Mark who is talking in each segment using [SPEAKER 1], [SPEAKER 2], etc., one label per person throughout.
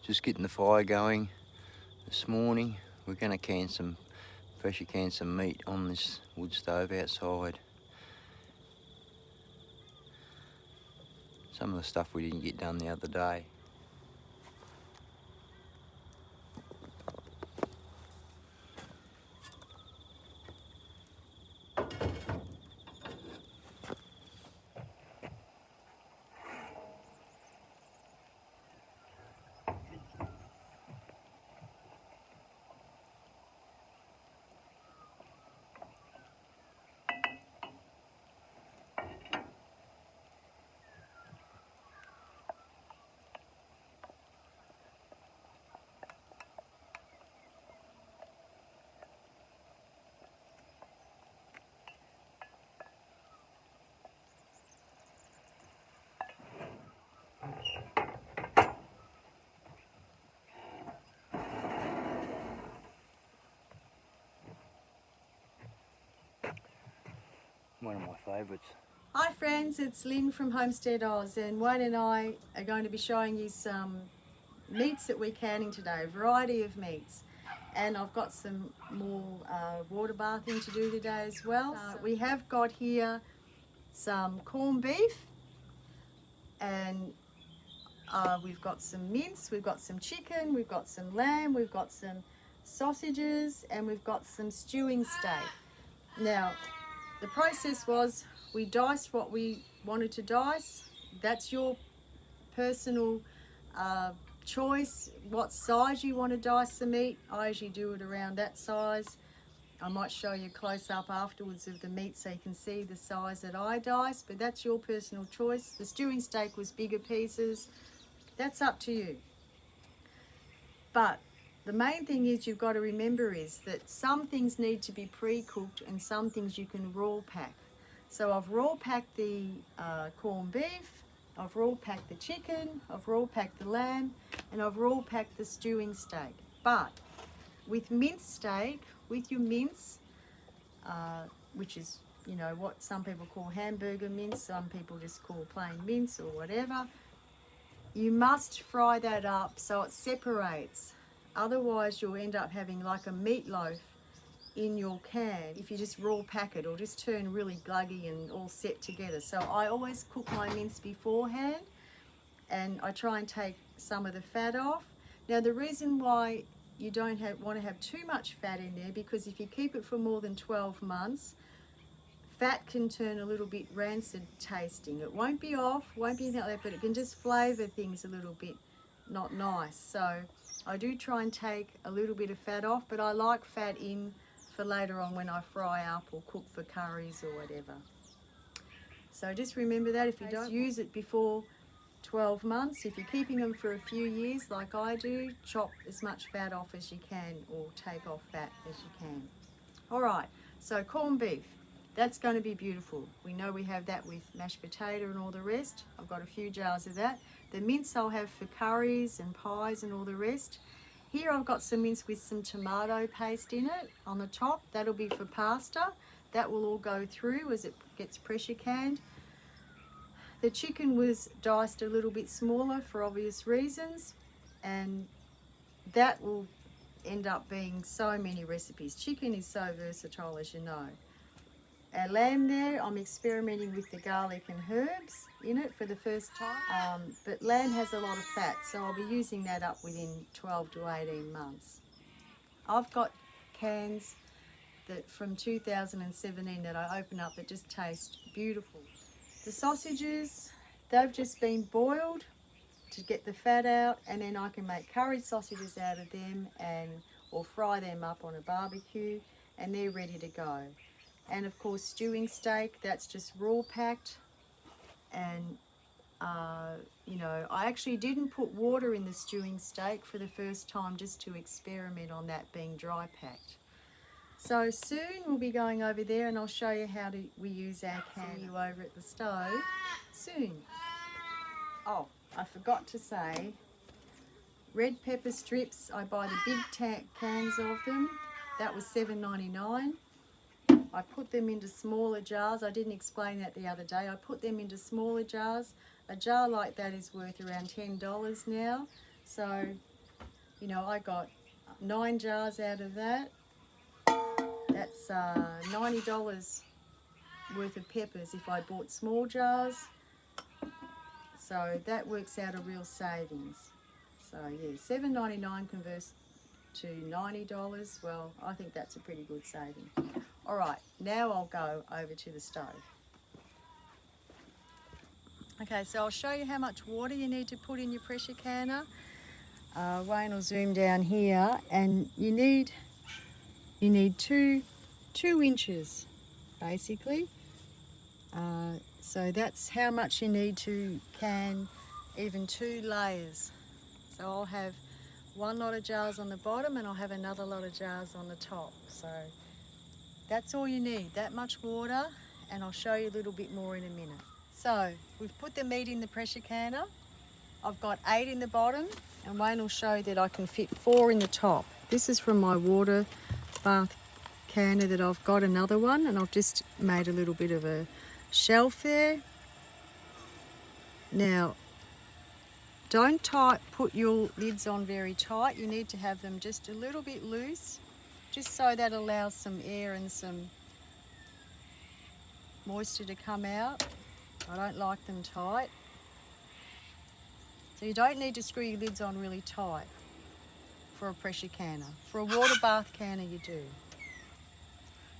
[SPEAKER 1] Just getting the fire going this morning. We're going to pressure can some meat on this wood stove outside. Some of the stuff we didn't get done the other day. One of my favourites.
[SPEAKER 2] Hi friends, it's Lynn from Homestead Oz, and Wayne and I are going to be showing you some meats that we're canning today, a variety of meats. And I've got some more water bathing to do today as well. We have got here some corned beef, and we've got some mince, we've got some chicken, we've got some lamb, we've got some sausages, and we've got some stewing steak. Now, the process was we diced what we wanted to dice. That's your personal choice, what size you want to dice the meat. I usually do it around that size. I might show you a close-up afterwards of the meat so you can see the size that I dice, but that's your personal choice. The stewing steak was bigger pieces. That's up to you. But the main thing is you've got to remember is that some things need to be pre-cooked and some things you can raw pack. So I've raw packed the corned beef, I've raw packed the chicken, I've raw packed the lamb, and I've raw packed the stewing steak. But with minced steak, with your mince, which is, you know, what some people call hamburger mince, some people just call plain mince or whatever, you must fry that up so it separates. Otherwise you'll end up having like a meatloaf in your can. If you just raw pack it, it'll just turn really gluggy and all set together. So I always cook my mince beforehand, and I try and take some of the fat off. Now the reason why you don't want to have too much fat in there, because if you keep it for more than 12 months, fat can turn a little bit rancid tasting. It won't be off, won't be anything like that, but it can just flavour things a little bit not nice. So I do try and take a little bit of fat off, but I like fat in for later on when I fry up or cook for curries or whatever. So just remember that if you don't use it before 12 months, if you're keeping them for a few years like I do, chop as much fat off as you can or take off fat as you can. All right, so corned beef. That's going to be beautiful. We know we have that with mashed potato and all the rest. I've got a few jars of that. The mince I'll have for curries and pies and all the rest. Here I've got some mince with some tomato paste in it on the top. That'll be for pasta. That will all go through as it gets pressure canned. The chicken was diced a little bit smaller for obvious reasons, and that will end up being so many recipes. Chicken is so versatile, as you know. Our lamb there, I'm experimenting with the garlic and herbs in it for the first time. But lamb has a lot of fat, so I'll be using that up within 12 to 18 months. I've got cans that from 2017 that I open up that just taste beautiful. The sausages, they've just been boiled to get the fat out, and then I can make curried sausages out of them or fry them up on a barbecue, and they're ready to go. And of course stewing steak, that's just raw packed. And you know, I actually didn't put water in the stewing steak for the first time, just to experiment on that being dry packed. So soon we'll be going over there and I'll show you how we use our can. See you over at the stove soon. Oh, I forgot to say, red pepper strips, I buy the big cans of them. That was $7.99. I put them into smaller jars. I didn't explain that the other day. I put them into smaller jars. A jar like that is worth around $10 now. So You know, I got 9 jars out of that. That's $90 worth of peppers if I bought small jars. So that works out a real savings. So yeah, $7.99 converts to $90. Well, I think that's a pretty good saving. All right, now I'll go over to the stove. Okay, so I'll show you how much water you need to put in your pressure canner. Wayne will zoom down here, and you need two inches basically. So that's how much you need to can even 2 layers. So I'll have one lot of jars on the bottom and I'll have another lot of jars on the top. So that's all you need, that much water, and I'll show you a little bit more in a minute. So we've put the meat in the pressure canner. I've got 8 in the bottom, and Wayne will show that I can fit 4 in the top. This is from my water bath canner that I've got another one, and I've just made a little bit of a shelf there. Now, don't put your lids on very tight. You need to have them just a little bit loose, just so that allows some air and some moisture to come out. I don't like them tight. So you don't need to screw your lids on really tight for a pressure canner. For a water bath canner you do.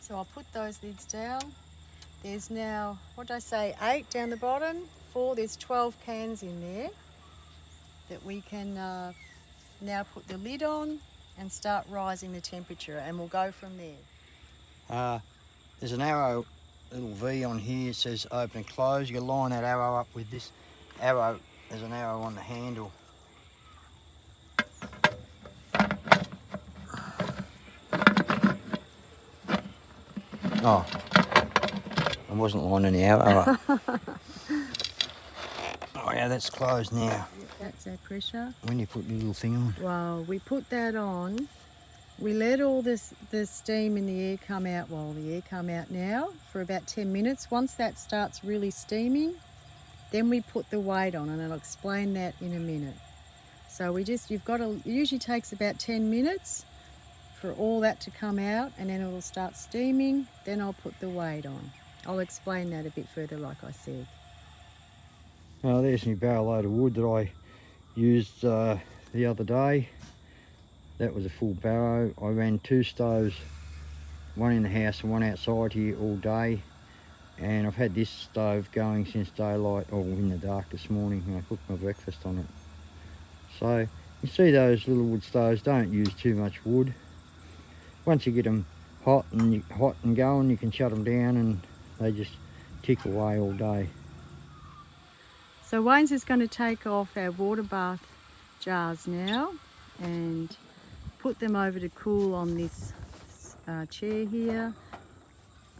[SPEAKER 2] So I'll put those lids down. There's now, what did I say, 8 down the bottom, 4, there's 12 cans in there that we can now put the lid on and start rising the temperature, and we'll go from there.
[SPEAKER 1] There's an arrow, little V on here, it says open and close. You can line that arrow up with this arrow. There's an arrow on the handle. Oh, I wasn't lining the arrow up. Oh yeah, that's closed now.
[SPEAKER 2] That's our pressure.
[SPEAKER 1] When you put your little thing on?
[SPEAKER 2] Well, we put that on. We let all the steam and the air come out. Well, the air come out now for about 10 minutes. Once that starts really steaming, then we put the weight on, and I'll explain that in a minute. So it usually takes about 10 minutes for all that to come out, and then it'll start steaming. Then I'll put the weight on. I'll explain that a bit further, like I said.
[SPEAKER 1] Oh, there's my barrel load of wood that I used the other day. That was a full barrow. I ran 2 stoves, one in the house and one outside here all day. And I've had this stove going since daylight, or in the dark this morning when I cooked my breakfast on it. So you see those little wood stoves don't use too much wood. Once you get them hot and going, you can shut them down and they just tick away all day.
[SPEAKER 2] So Wayne's is going to take off our water bath jars now and put them over to cool on this chair here.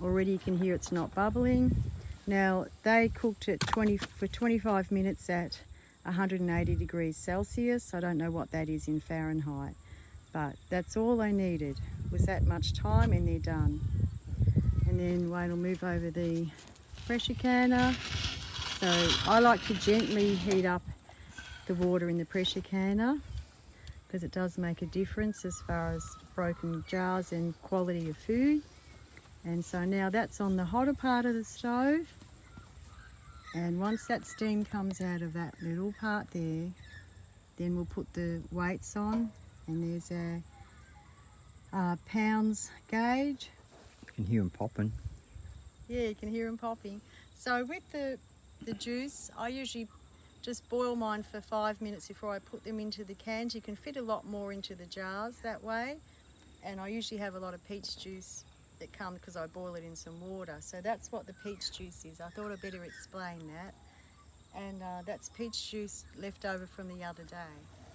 [SPEAKER 2] Already you can hear it's not bubbling. Now they cooked it for 25 minutes at 180 degrees Celsius. I don't know what that is in Fahrenheit, but that's all they needed was that much time, and they're done. And then Wayne will move over the pressure canner. So I like to gently heat up the water in the pressure canner because it does make a difference as far as broken jars and quality of food. And so now that's on the hotter part of the stove, and once that steam comes out of that little part there, then we'll put the weights on, and there's our pounds gauge.
[SPEAKER 1] You can hear them popping.
[SPEAKER 2] Yeah, you can hear them popping. So with the juice, I usually just boil mine for 5 minutes before I put them into the cans. You can fit a lot more into the jars that way, and I usually have a lot of peach juice that comes because I boil it in some water. So that's what the peach juice is. I thought I'd better explain that. And that's peach juice left over from the other day.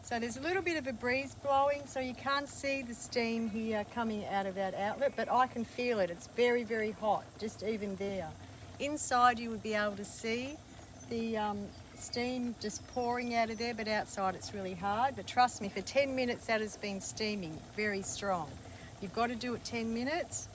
[SPEAKER 2] So there's a little bit of a breeze blowing, so you can't see the steam here coming out of that outlet, but I can feel it. It's very, very hot, just even there. Inside you would be able to see the steam just pouring out of there, but outside it's really hard. But trust me, for 10 minutes that has been steaming very strong. You've got to do it 10 minutes.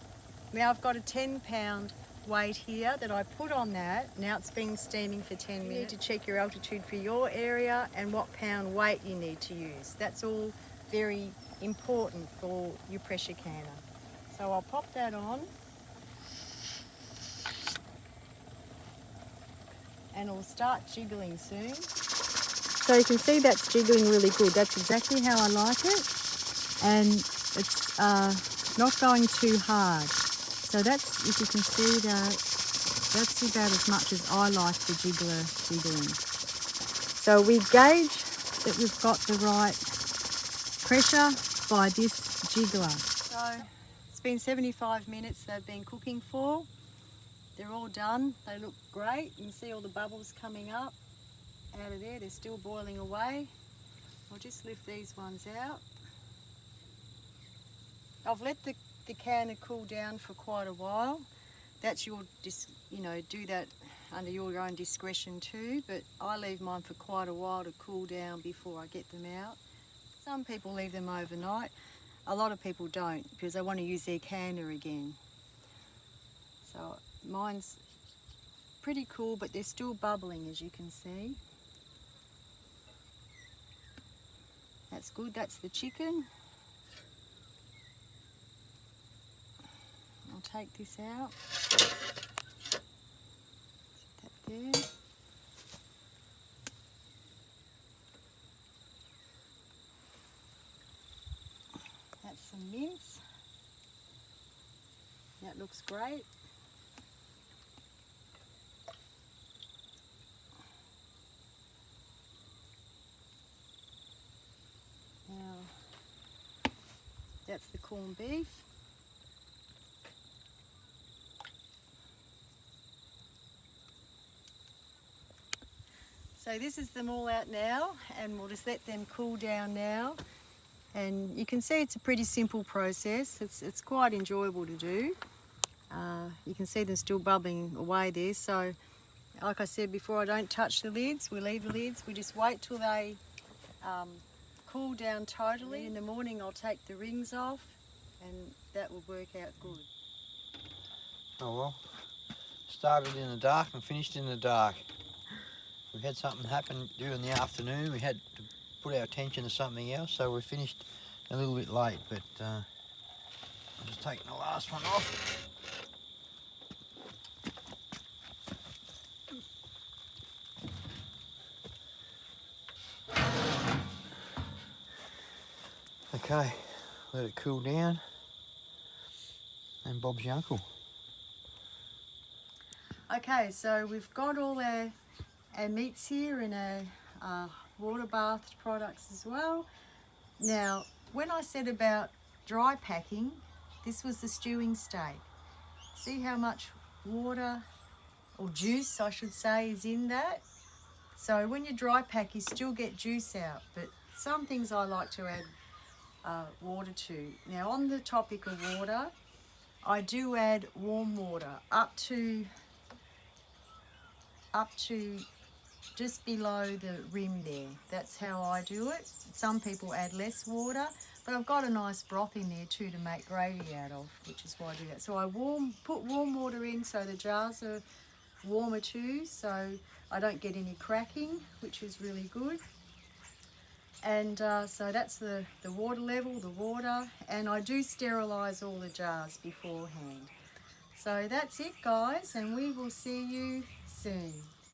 [SPEAKER 2] Now I've got a 10-pound weight here that I put on that. Now it's been steaming for 10 minutes. You need to check your altitude for your area and what pound weight you need to use. That's all very important for your pressure canner. So I'll pop that on. And it'll start jiggling soon. So you can see that's jiggling really good. That's exactly how I like it. And it's not going too hard. So that's, if you can see that, that's about as much as I like the jiggler jiggling. So we gauge that we've got the right pressure by this jiggler. So it's been 75 minutes they've been cooking for. They're all done. They look great. You can see all the bubbles coming up out of there. They're still boiling away. I'll just lift these ones out. I've let the canner cool down for quite a while. That's your, do that under your own discretion too, but I leave mine for quite a while to cool down before I get them out. Some people leave them overnight. A lot of people don't because they want to use their canner again. So mine's pretty cool, but they're still bubbling, as you can see. That's good. That's the chicken. I'll take this out. Set that there. That's some mince. That looks great. Now, that's the corned beef. So this is them all out now, and we'll just let them cool down now. And you can see it's a pretty simple process. It's quite enjoyable to do. You can see them still bubbling away there. So, like I said before, I don't touch the lids. We leave the lids. We just wait till they cool down totally. In the morning, I'll take the rings off, and that will work out good.
[SPEAKER 1] Oh well, started in the dark and finished in the dark. We had something happen during the afternoon. We had to put our attention to something else, so we finished a little bit late, but I'm just taking the last one off. Okay, let it cool down, and Bob's your uncle.
[SPEAKER 2] Okay, so we've got all our meats here in our water bath products as well. Now, when I said about dry packing, this was the stewing steak. See how much water, or juice I should say, is in that? So when you dry pack, you still get juice out, but some things I like to add water to. Now, on the topic of water, I do add warm water up to just below the rim there. That's how I do it. Some people add less water, but I've got a nice broth in there too to make gravy out of, which is why I do that. So I put warm water in so the jars are warmer too, so I don't get any cracking, which is really good. And so that's the water level, the water, and I do sterilise all the jars beforehand. So that's it, guys, and we will see you soon.